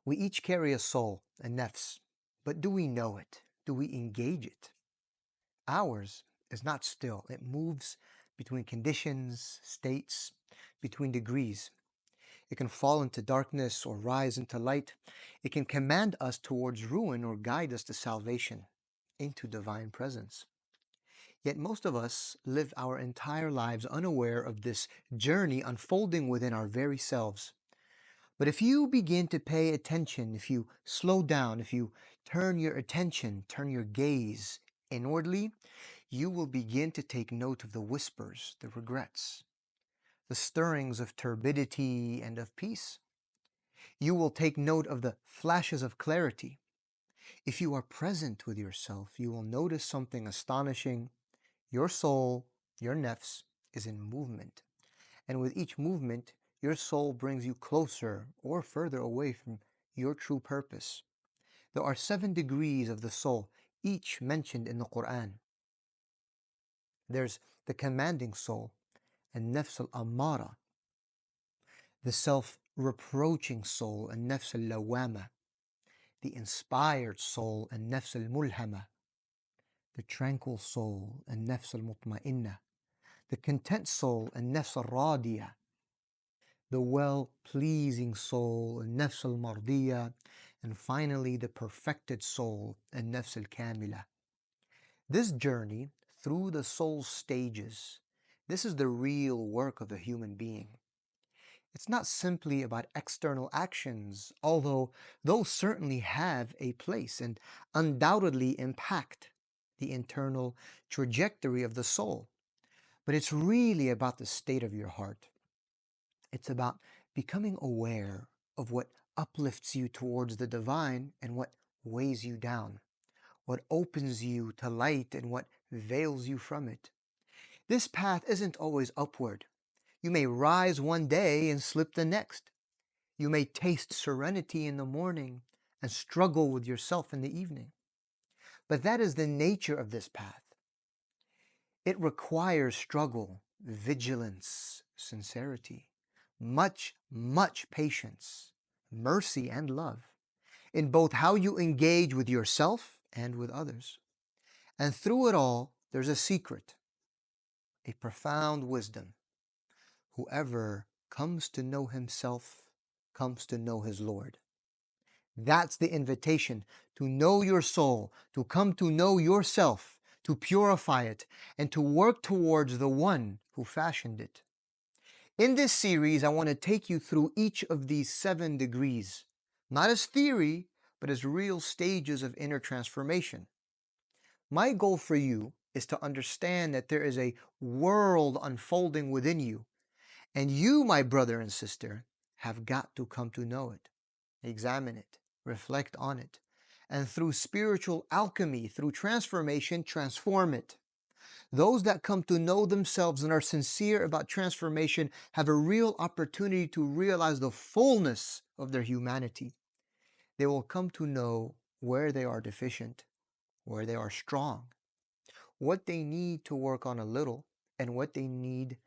We each carry a soul, a nafs, but do we know it? Do we engage it? Ours is not still. It moves between conditions, states, between degrees. It can fall into darkness or rise into light. It can command us towards ruin or guide us to salvation, into divine presence. Yet most of us live our entire lives unaware of this journey unfolding within our very selves. But if you begin to pay attention, if you slow down, if you turn your attention, turn your gaze inwardly, you will begin to take note of the whispers, the regrets, the stirrings of turbidity and of peace. You will take note of the flashes of clarity. If you are present with yourself, you will notice something astonishing. Your soul, your nafs, is in movement. And with each movement, your soul brings you closer or further away from your true purpose. There are 7 degrees of the soul, each mentioned in the Quran. There's the commanding soul, and nafs al-ammara, the self-reproaching soul, and nafs al-lawama, the inspired soul, and nafs al-mulhama, the tranquil soul, and nafs al-mutma'inna, the content soul, and nafs al-radiyah, the well-pleasing soul, and nafs al-mardiyah, and finally the perfected soul, and nafs al-kamila. This journey through the soul stages, this is the real work of the human being. It's not simply about external actions, although those certainly have a place and undoubtedly impact the internal trajectory of the soul. But it's really about the state of your heart. It's about becoming aware of what uplifts you towards the divine and what weighs you down, what opens you to light and what veils you from it. This path isn't always upward. You may rise one day and slip the next. You may taste serenity in the morning and struggle with yourself in the evening. But that is the nature of this path. It requires struggle, vigilance, sincerity, much, much patience, mercy, and love in both how you engage with yourself and with others. And through it all, there's a secret, a profound wisdom. Whoever comes to know himself comes to know his Lord. That's the invitation, to know your soul, to come to know yourself, to purify it, and to work towards the one who fashioned it. In this series, I want to take you through each of these 7 degrees, not as theory, but as real stages of inner transformation. My goal for you is to understand that there is a world unfolding within you, and you, my brother and sister, have got to come to know it, examine it, reflect on it, and through spiritual alchemy, through transformation, transform it. Those that come to know themselves and are sincere about transformation have a real opportunity to realize the fullness of their humanity. They will come to know where they are deficient, where they are strong, what they need to work on a little, and what they need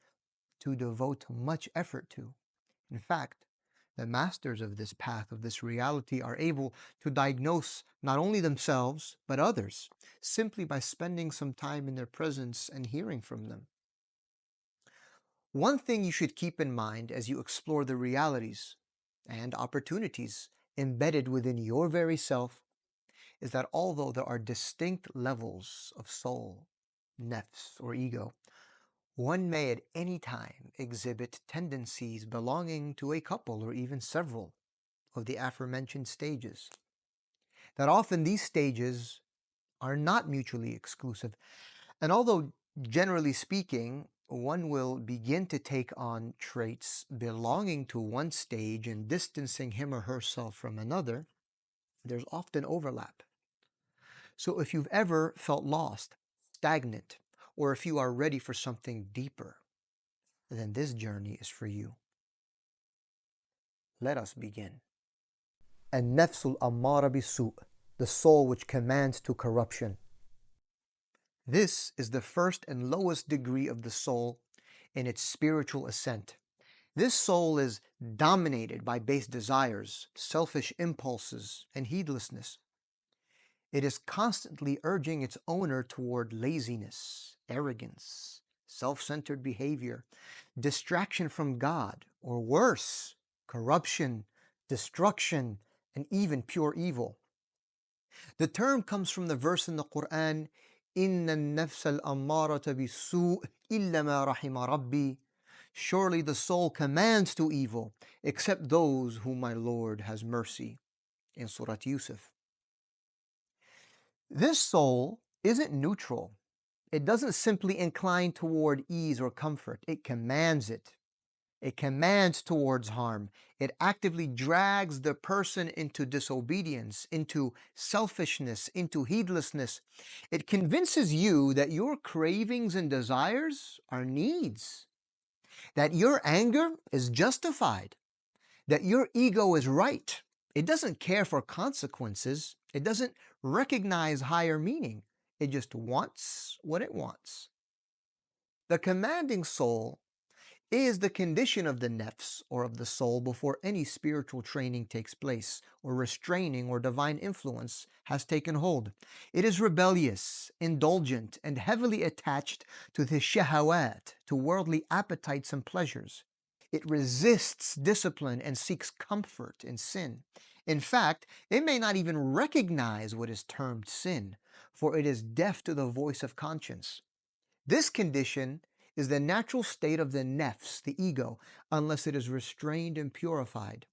to devote much effort to. In fact, the masters of this path, of this reality, are able to diagnose not only themselves, but others, simply by spending some time in their presence and hearing from them. One thing you should keep in mind as you explore the realities and opportunities embedded within your very self is that although there are distinct levels of soul, nafs, or ego, one may at any time exhibit tendencies belonging to a couple or even several of the aforementioned stages. That often these stages are not mutually exclusive, and although generally speaking, one will begin to take on traits belonging to one stage and distancing him or herself from another, there's often overlap. So if you've ever felt lost, stagnant, or if you are ready for something deeper, then this journey is for you. Let us begin. النفس الأمارة بالسوء, the soul which commands to corruption. This is the first and lowest degree of the soul in its spiritual ascent. This soul is dominated by base desires, selfish impulses, and heedlessness. It is constantly urging its owner toward laziness, arrogance, self centered behavior, distraction from God, or worse, corruption, destruction, and even pure evil. The term comes from the verse in the Quran, إِنَّ النَّفْسَ الْأَمَّارَةَ بِالسُّوءِ إِلَّا مَا رَحِمَ رَبِّي. Surely the soul commands to evil, except those whom my Lord has mercy. In Surah Yusuf. This soul isn't neutral. It doesn't simply incline toward ease or comfort. It commands it. It commands towards harm. It actively drags the person into disobedience, into selfishness, into heedlessness. It convinces you that your cravings and desires are needs, that your anger is justified, that your ego is right. It doesn't care for consequences. It doesn't recognize higher meaning. It just wants what it wants. The commanding soul is the condition of the nafs or of the soul before any spiritual training takes place or restraining or divine influence has taken hold. It is rebellious, indulgent, and heavily attached to the shahawat, to worldly appetites and pleasures. It resists discipline and seeks comfort in sin. In fact, it may not even recognize what is termed sin, for it is deaf to the voice of conscience. This condition is the natural state of the nafs, the ego, unless it is restrained and purified.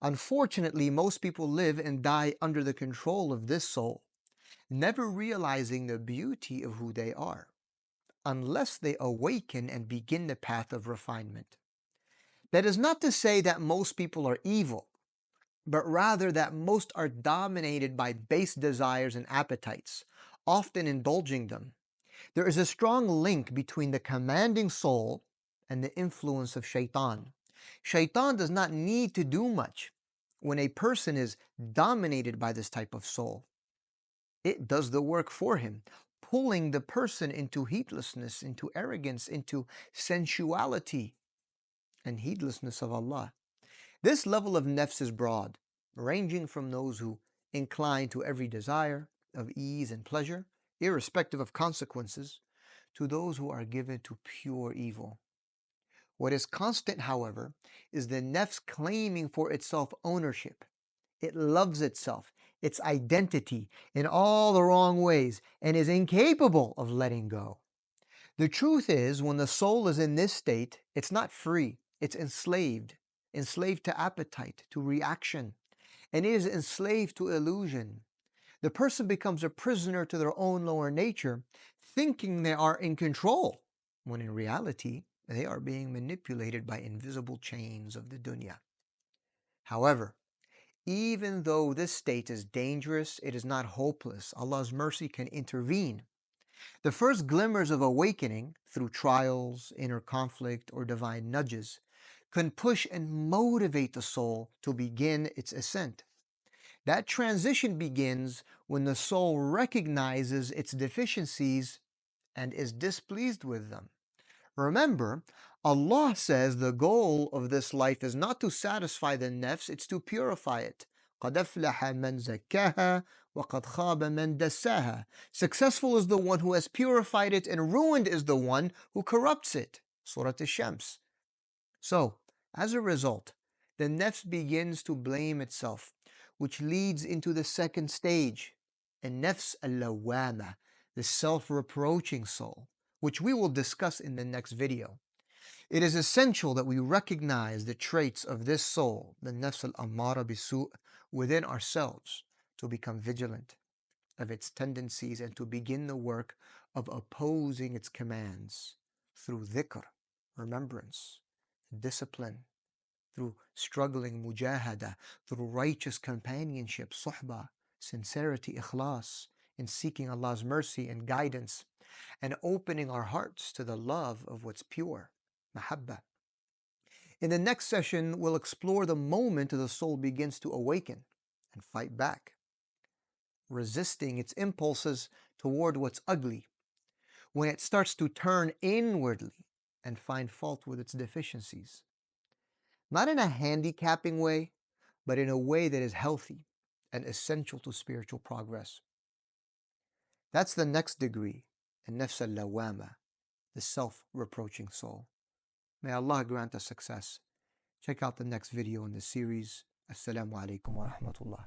Unfortunately, most people live and die under the control of this soul, never realizing the beauty of who they are, unless they awaken and begin the path of refinement. That is not to say that most people are evil, but rather that most are dominated by base desires and appetites, often indulging them. There is a strong link between the commanding soul and the influence of shaitan. Shaitan does not need to do much when a person is dominated by this type of soul. It does the work for him, pulling the person into heedlessness, into arrogance, into sensuality and heedlessness of Allah. This level of nafs is broad, ranging from those who incline to every desire of ease and pleasure, irrespective of consequences, to those who are given to pure evil. What is constant, however, is the nafs claiming for itself ownership. It loves itself, its identity, in all the wrong ways, and is incapable of letting go. The truth is, when the soul is in this state, it's not free, it's enslaved, enslaved to appetite, to reaction, and it is enslaved to illusion. The person becomes a prisoner to their own lower nature, thinking they are in control, when in reality, they are being manipulated by invisible chains of the dunya. However, even though this state is dangerous, it is not hopeless. Allah's mercy can intervene. The first glimmers of awakening, through trials, inner conflict, or divine nudges, can push and motivate the soul to begin its ascent. That transition begins when the soul recognizes its deficiencies and is displeased with them. Remember, Allah says the goal of this life is not to satisfy the nafs, it's to purify it. قَدْ أَفْلَحَ مَنْ زَكَّاهَا وَقَدْ خَابَ مَنْ دَسَّاهَا. Successful is the one who has purified it, and ruined is the one who corrupts it. Surah Ash-Shams. So, as a result, the nafs begins to blame itself, which leads into the second stage, and nafs al-lawwama, the self-reproaching soul, which we will discuss in the next video. It is essential that we recognize the traits of this soul, the nafs al-ammara bisu', within ourselves to become vigilant of its tendencies and to begin the work of opposing its commands through dhikr, remembrance, discipline, through struggling mujahada, through righteous companionship, suhbah, sincerity, ikhlas, in seeking Allah's mercy and guidance, and opening our hearts to the love of what's pure, mahabbah. In the next session, we'll explore the moment the soul begins to awaken and fight back, resisting its impulses toward what's ugly, when it starts to turn inwardly and find fault with its deficiencies. not in a handicapping way, but in a way that is healthy and essential to spiritual progress. That's the next degree, an nafs al-lawama, the self-reproaching soul. May Allah grant us success. Check out the next video in the series. Assalamu alaikum wa rahmatullah.